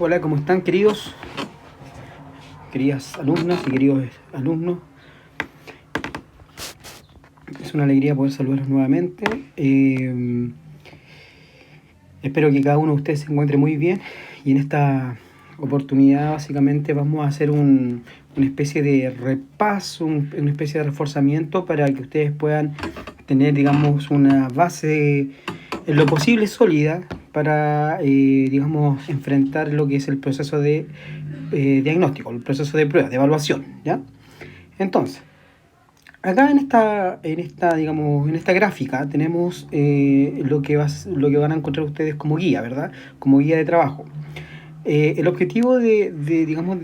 Hola, ¿cómo están queridas alumnas y queridos alumnos? Es una alegría poder saludarlos nuevamente. Espero que cada uno de ustedes se encuentre muy bien y en esta oportunidad básicamente vamos a hacer una especie de repaso, una especie de reforzamiento para que ustedes puedan tener, digamos, una base en lo posible sólida para, digamos, enfrentar lo que es el proceso de diagnóstico, el proceso de prueba, de evaluación, ¿ya? Entonces, acá digamos, en esta gráfica tenemos lo que van a encontrar ustedes como guía, ¿verdad? Como guía de trabajo. El objetivo digamos,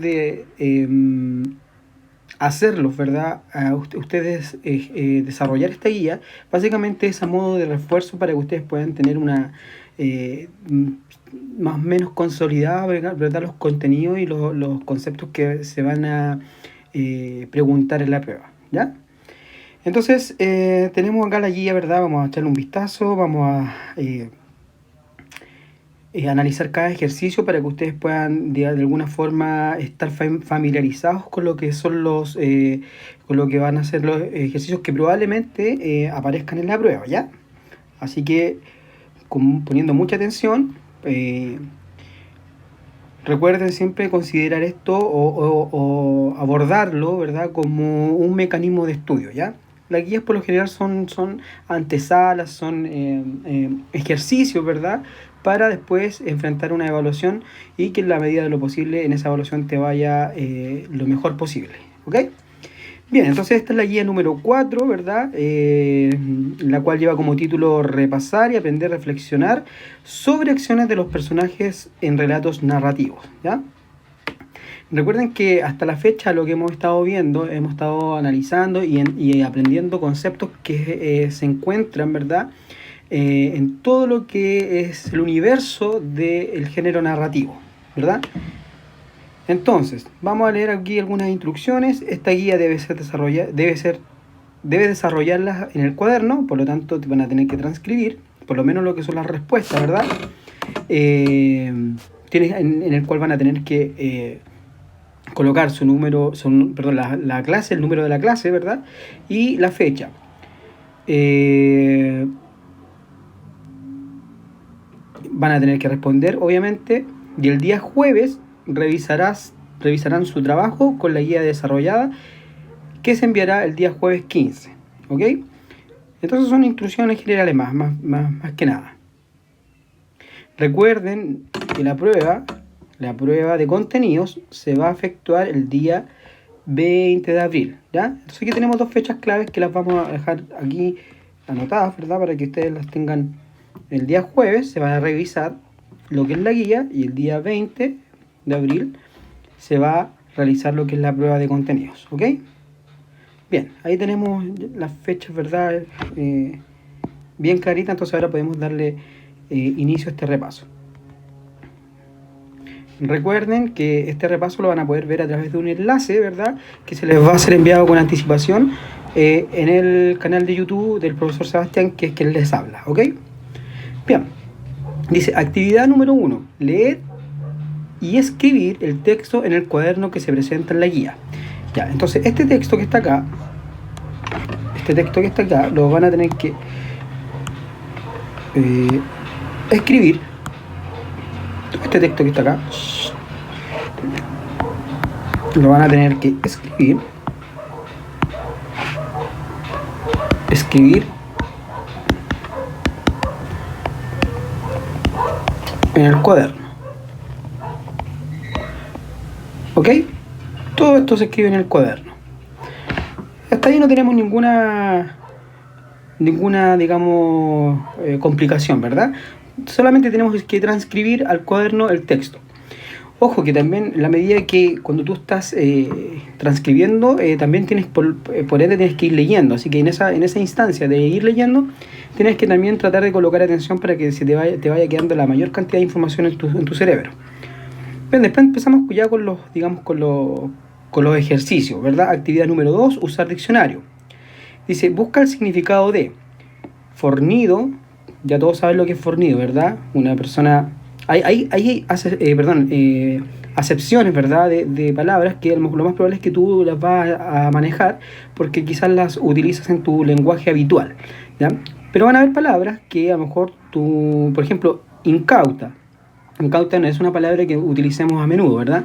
hacerlos, ¿verdad? A ustedes desarrollar esta guía, básicamente es a modo de refuerzo para que ustedes puedan tener una más o menos consolidada, ¿verdad? Los contenidos y los conceptos que se van a preguntar en la prueba, ¿ya? Entonces, tenemos acá la guía, ¿verdad? Vamos a echarle un vistazo, vamos a analizar cada ejercicio para que ustedes puedan de alguna forma estar familiarizados con lo que son con lo que van a ser los ejercicios que probablemente aparezcan en la prueba, ¿ya? Así que, poniendo mucha atención, recuerden siempre considerar esto o abordarlo, ¿verdad? Como un mecanismo de estudio, ¿ya? Las guías por lo general son antesalas, son ejercicios, ¿verdad? Para después enfrentar una evaluación y que en la medida de lo posible en esa evaluación te vaya lo mejor posible, ¿ok? Bien, entonces esta es la guía número 4, ¿verdad? La cual lleva como título Repasar y aprender a reflexionar sobre acciones de los personajes en relatos narrativos, ¿ya? Recuerden que hasta la fecha lo que hemos estado viendo, hemos estado analizando y aprendiendo conceptos que se encuentran, ¿verdad? En todo lo que es el universo del género narrativo, ¿verdad? Entonces, vamos a leer aquí algunas instrucciones. Esta guía debe desarrollarlas en el cuaderno, por lo tanto te van a tener que transcribir, por lo menos lo que son las respuestas, ¿verdad? En el cual van a tener que colocar su número, perdón, la clase, el número de la clase, ¿verdad? Y la fecha. Van a tener que responder, obviamente, y el día jueves revisarán su trabajo con la guía desarrollada que se enviará el día jueves 15, ¿ok? Entonces son instrucciones generales más que nada. Recuerden que la prueba de contenidos se va a efectuar el día 20 de abril, ¿ya? Entonces aquí tenemos dos fechas claves que las vamos a dejar aquí anotadas, ¿verdad? Para que ustedes las tengan. El día jueves se va a revisar lo que es la guía y el día 20 de abril se va a realizar lo que es la prueba de contenidos, ¿ok? Bien, ahí tenemos las fechas, ¿verdad? Bien claritas, entonces ahora podemos darle inicio a este repaso. Recuerden que este repaso lo van a poder ver a través de un enlace, ¿verdad? Que se les va a ser enviado con anticipación en el canal de YouTube del profesor Sebastián, que es quien les habla, ¿ok? Bien, dice actividad número 1, leer y escribir el texto en el cuaderno que se presenta en la guía. Ya, entonces este texto que está acá, lo van a tener que escribir. Este texto que está acá lo van a tener que escribir en el cuaderno, ¿ok? Todo esto se escribe en el cuaderno. Hasta ahí no tenemos ninguna digamos, complicación, ¿verdad? Solamente tenemos que transcribir al cuaderno el texto. Ojo que también en la medida que cuando tú estás transcribiendo, también tienes por ende tienes que ir leyendo. Así que en esa instancia de ir leyendo, tienes que también tratar de colocar atención para que te vaya quedando la mayor cantidad de información en tu cerebro. Bien, después empezamos ya con los ejercicios, ¿verdad? Actividad número 2, usar diccionario. Dice, busca el significado de fornido. Ya todos saben lo que es fornido, ¿verdad? Una persona acepciones, ¿verdad? De palabras que lo más probable es que tú las vas a manejar porque quizás las utilizas en tu lenguaje habitual, ¿ya? Pero van a haber palabras que a lo mejor tú, por ejemplo, incauta. Incauta no es una palabra que utilicemos a menudo, ¿verdad?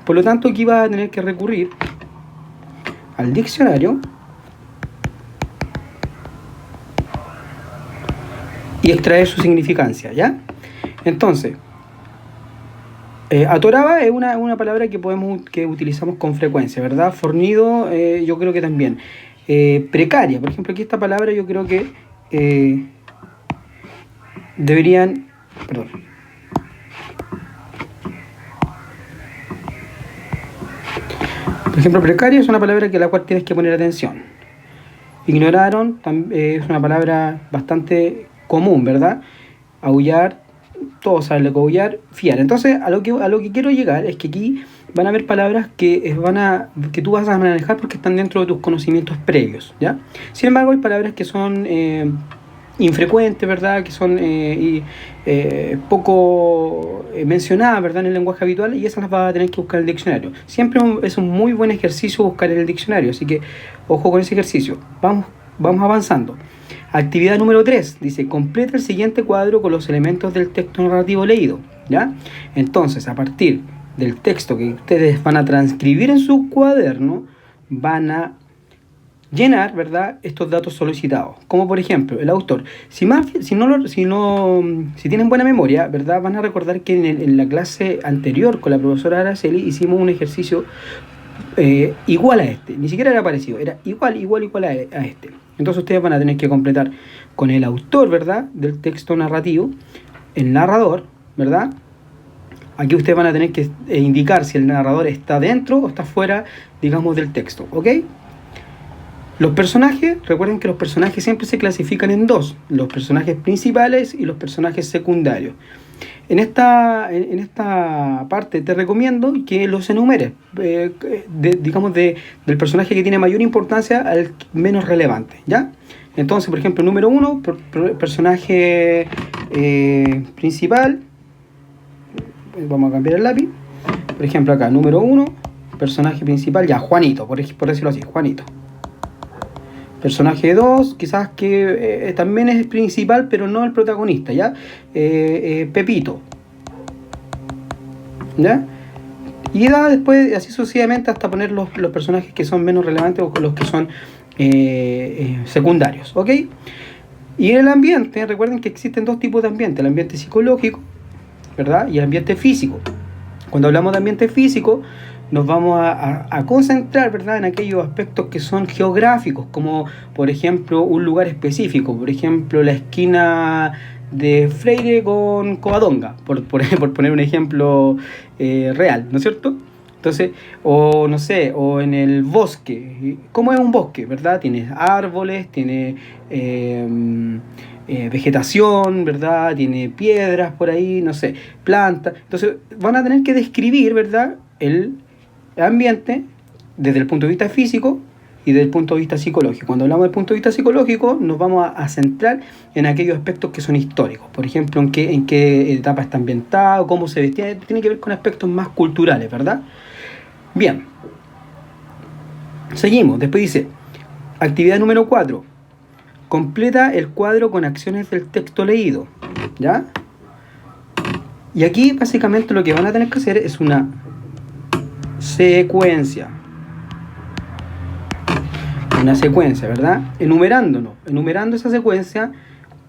Por lo tanto, aquí vas a tener que recurrir al diccionario y extraer su significancia, ¿ya? Entonces, atoraba es una palabra que utilizamos con frecuencia, ¿verdad? Fornido, yo creo que también. Precaria, por ejemplo, aquí esta palabra yo creo que deberían... Perdón. Por ejemplo, precaria es una palabra que a la cual tienes que poner atención. Ignoraron es una palabra bastante común, ¿verdad? Aullar, todos saben lo que aullar, fiar. Entonces, a lo que quiero llegar es que aquí van a haber palabras que tú vas a manejar porque están dentro de tus conocimientos previos, ¿ya? Sin embargo, hay palabras que son infrecuentes, ¿verdad? Que son poco mencionadas, ¿verdad? En el lenguaje habitual, y esas las vas a tener que buscar en el diccionario. Siempre es un muy buen ejercicio buscar en el diccionario, así que ojo con ese ejercicio. Vamos avanzando. Actividad número 3 dice: completa el siguiente cuadro con los elementos del texto narrativo leído, ¿ya? Entonces, a partir del texto que ustedes van a transcribir en su cuaderno, van a llenar, ¿verdad?, estos datos solicitados. Como por ejemplo, el autor. Si tienen buena memoria, ¿verdad?, van a recordar que en la clase anterior con la profesora Araceli hicimos un ejercicio igual a este. Ni siquiera era parecido, era igual a este. Entonces ustedes van a tener que completar con el autor, ¿verdad?, del texto narrativo, el narrador, ¿verdad? Aquí ustedes van a tener que indicar si el narrador está dentro o está fuera, digamos, del texto, ¿ok? Los personajes, recuerden que los personajes siempre se clasifican en dos: los personajes principales y los personajes secundarios. En esta parte te recomiendo que los enumeres, del personaje que tiene mayor importancia al menos relevante, ¿ya? Entonces, por ejemplo, número 1, personaje principal. Vamos a cambiar el lápiz. Por ejemplo, acá, número 1, personaje principal, ya, Juanito, por decirlo así, Juanito. Personaje 2, quizás que también es principal, pero no el protagonista, ¿ya? Pepito, ¿ya? Y da después, así sucesivamente, hasta poner los personajes que son menos relevantes o los que son secundarios, ¿ok? Y en el ambiente, recuerden que existen dos tipos de ambiente: el ambiente psicológico, ¿verdad?, y el ambiente físico. Cuando hablamos de ambiente físico, nos vamos a concentrar, ¿verdad?, en aquellos aspectos que son geográficos, como por ejemplo un lugar específico, por ejemplo la esquina de Freire con Covadonga, por poner un ejemplo real, ¿no es cierto? Entonces, o no sé, o en el bosque. ¿Cómo es un bosque, verdad? Tiene árboles, tiene vegetación, ¿verdad? Tiene piedras por ahí, no sé, plantas. Entonces, van a tener que describir, ¿verdad?, el ambiente desde el punto de vista físico y desde el punto de vista psicológico. Cuando hablamos del punto de vista psicológico, nos vamos a centrar en aquellos aspectos que son históricos. Por ejemplo, en qué etapa está ambientado, cómo se vestía. Tiene que ver con aspectos más culturales, ¿verdad? Bien. Seguimos. Después dice, actividad número 4. Completa el cuadro con acciones del texto leído, ¿ya? Y aquí básicamente lo que van a tener que hacer es una secuencia, ¿verdad? Enumerando esa secuencia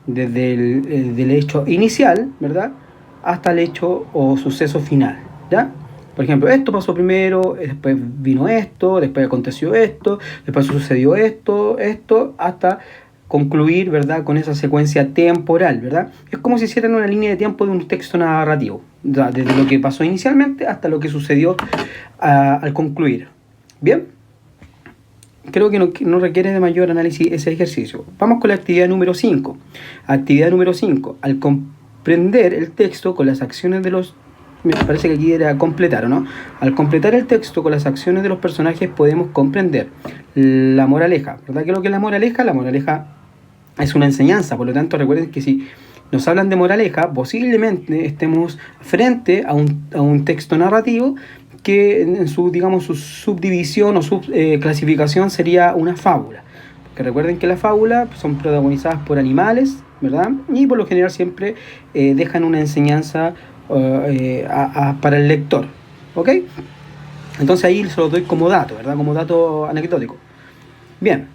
desde del hecho inicial, ¿verdad?, hasta el hecho o suceso final, ¿ya? Por ejemplo, esto pasó primero, después vino esto, después aconteció esto, después sucedió esto, hasta concluir, ¿verdad?, con esa secuencia temporal, ¿verdad? Es como si hicieran una línea de tiempo de un texto narrativo, desde lo que pasó inicialmente hasta lo que sucedió al concluir. Bien, creo que no requiere de mayor análisis ese ejercicio. Vamos con la actividad número 5. Actividad número 5. Al comprender el texto con las acciones de los... Me parece que aquí era completar, ¿o no? Al completar el texto con las acciones de los personajes podemos comprender la moraleja, ¿verdad? ¿Qué es lo que es la moraleja? La moraleja es una enseñanza, por lo tanto recuerden que si nos hablan de moraleja, posiblemente estemos frente a un texto narrativo que en su, digamos, su subdivisión o subclasificación sería una fábula. Porque recuerden que las fábulas son protagonizadas por animales, ¿verdad? Y por lo general siempre dejan una enseñanza para el lector, ¿ok? Entonces ahí se lo doy como dato, ¿verdad? Como dato anecdótico. Bien,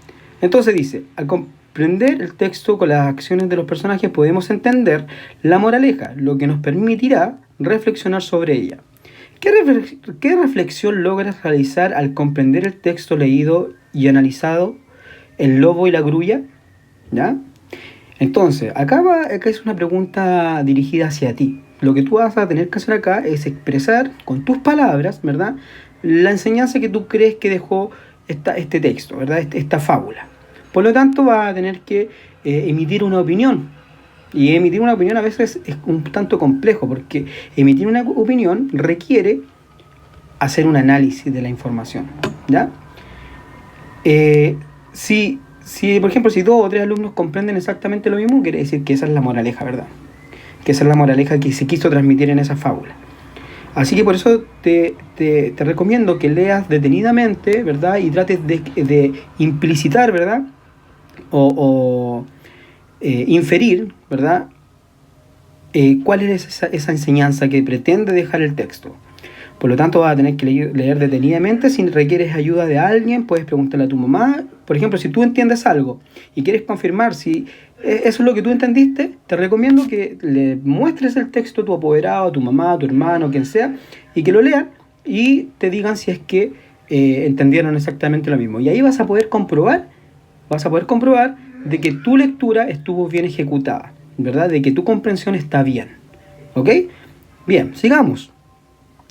entonces dice, al comprender el texto con las acciones de los personajes podemos entender la moraleja, lo que nos permitirá reflexionar sobre ella. ¿Qué reflexión logras realizar al comprender el texto leído y analizado, El lobo y la grulla? ¿Ya? Entonces, acá es una pregunta dirigida hacia ti. Lo que tú vas a tener que hacer acá es expresar con tus palabras, ¿verdad?, la enseñanza que tú crees que dejó este texto, ¿verdad?, esta fábula. Por lo tanto, vas a tener que emitir una opinión. Y emitir una opinión a veces es un tanto complejo, porque emitir una opinión requiere hacer un análisis de la información, ¿ya? Si, por ejemplo, si 2 o 3 alumnos comprenden exactamente lo mismo, quiere decir que esa es la moraleja, ¿verdad? Que esa es la moraleja que se quiso transmitir en esa fábula. Así que por eso te recomiendo que leas detenidamente, ¿verdad? Y trates de implicitar, ¿verdad? O inferir, ¿verdad? ¿Cuál es esa enseñanza que pretende dejar el texto? Por lo tanto, vas a tener que leer detenidamente. Si requieres ayuda de alguien, puedes preguntarle a tu mamá. Por ejemplo, si tú entiendes algo y quieres confirmar si eso es lo que tú entendiste, te recomiendo que le muestres el texto a tu apoderado, a tu mamá, a tu hermano, quien sea, y que lo lean y te digan si es que entendieron exactamente lo mismo. Y ahí vas a poder comprobar de que tu lectura estuvo bien ejecutada, ¿verdad? De que tu comprensión está bien. ¿Ok? Bien, sigamos.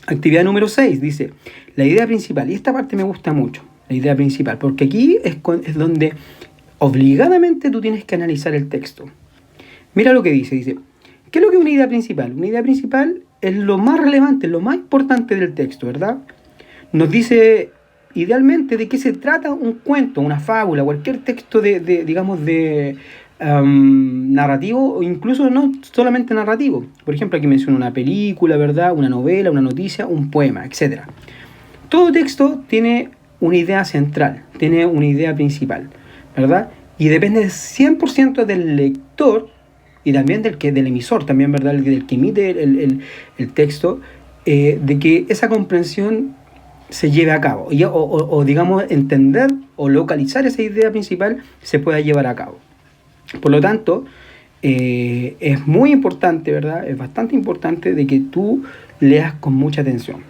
Actividad número 6 dice, la idea principal, y esta parte me gusta mucho, la idea principal, porque aquí es donde obligadamente tú tienes que analizar el texto. Mira lo que dice, ¿qué es lo que es una idea principal? Una idea principal es lo más relevante, lo más importante del texto, ¿verdad? Nos dice idealmente de qué se trata un cuento, una fábula, cualquier texto narrativo, o incluso no solamente narrativo. Por ejemplo, aquí menciona una película, ¿verdad? Una novela, una noticia, un poema, etc. Todo texto tiene una idea central, tiene una idea principal, ¿verdad? Y depende 100% del lector y también del emisor, también, ¿verdad? Del que emite el texto, de que esa comprensión se lleve a cabo, o digamos, entender o localizar esa idea principal se pueda llevar a cabo. Por lo tanto, es muy importante, ¿verdad? Es bastante importante de que tú leas con mucha atención.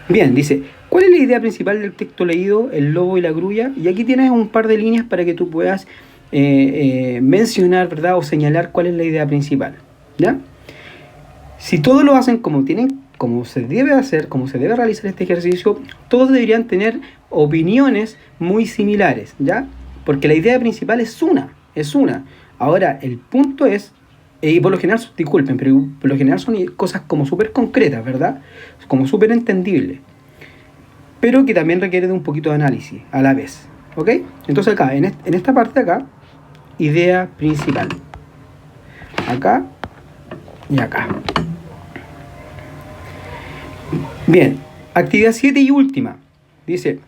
Bien, dice, ¿cuál es la idea principal del texto leído, El lobo y la grulla? Y aquí tienes un par de líneas para que tú puedas mencionar, ¿verdad? O señalar cuál es la idea principal, ¿ya? Si todos lo hacen como se debe hacer, como se debe realizar este ejercicio, todos deberían tener opiniones muy similares, ¿ya? Porque la idea principal es una. Ahora, el punto es, y por lo general, disculpen, pero por lo general son cosas como súper concretas, ¿verdad? Como súper entendibles, pero que también requiere de un poquito de análisis a la vez, ¿ok? Entonces acá, en esta parte de acá, idea principal. Acá y acá. Bien, actividad 7 y última. Dice,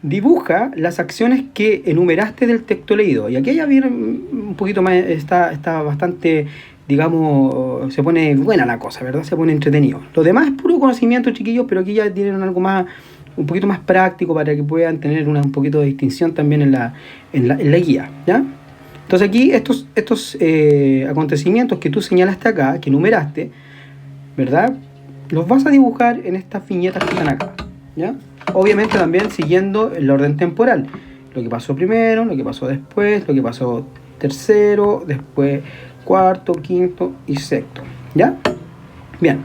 dibuja las acciones que enumeraste del texto leído. Y aquí ya viene un poquito más, está bastante, digamos, se pone buena la cosa, ¿verdad? Se pone entretenido. Lo demás es puro conocimiento, chiquillos, pero aquí ya tienen algo más, un poquito más práctico para que puedan tener un poquito de distinción también en la guía, ¿ya? Entonces aquí estos acontecimientos que tú señalaste acá, que enumeraste, ¿verdad?, los vas a dibujar en estas viñetas que están acá, ¿ya? Obviamente también siguiendo el orden temporal. Lo que pasó primero, lo que pasó después, lo que pasó tercero, después cuarto, quinto y sexto, ¿ya? Bien.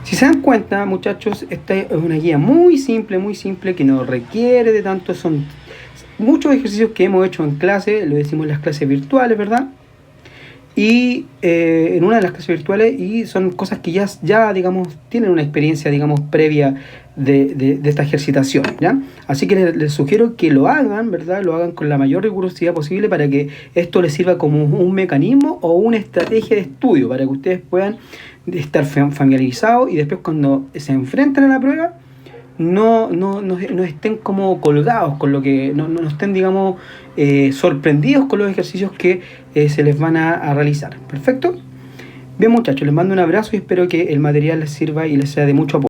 Si se dan cuenta, muchachos, esta es una guía muy simple, que no requiere de tanto. Son muchos ejercicios que hemos hecho en clase, lo decimos en las clases virtuales, ¿verdad? Y en una de las clases virtuales, y son cosas que ya digamos, tienen una experiencia, digamos, previa de esta ejercitación, ¿ya? Así que les sugiero que lo hagan, ¿verdad? Lo hagan con la mayor rigurosidad posible para que esto les sirva como un mecanismo o una estrategia de estudio para que ustedes puedan estar familiarizados y después cuando se enfrenten a la prueba no estén como colgados con lo que, no estén, digamos, sorprendidos con los ejercicios que se les van a realizar. ¿Perfecto? Bien muchachos, les mando un abrazo y espero que el material les sirva y les sea de mucho apoyo.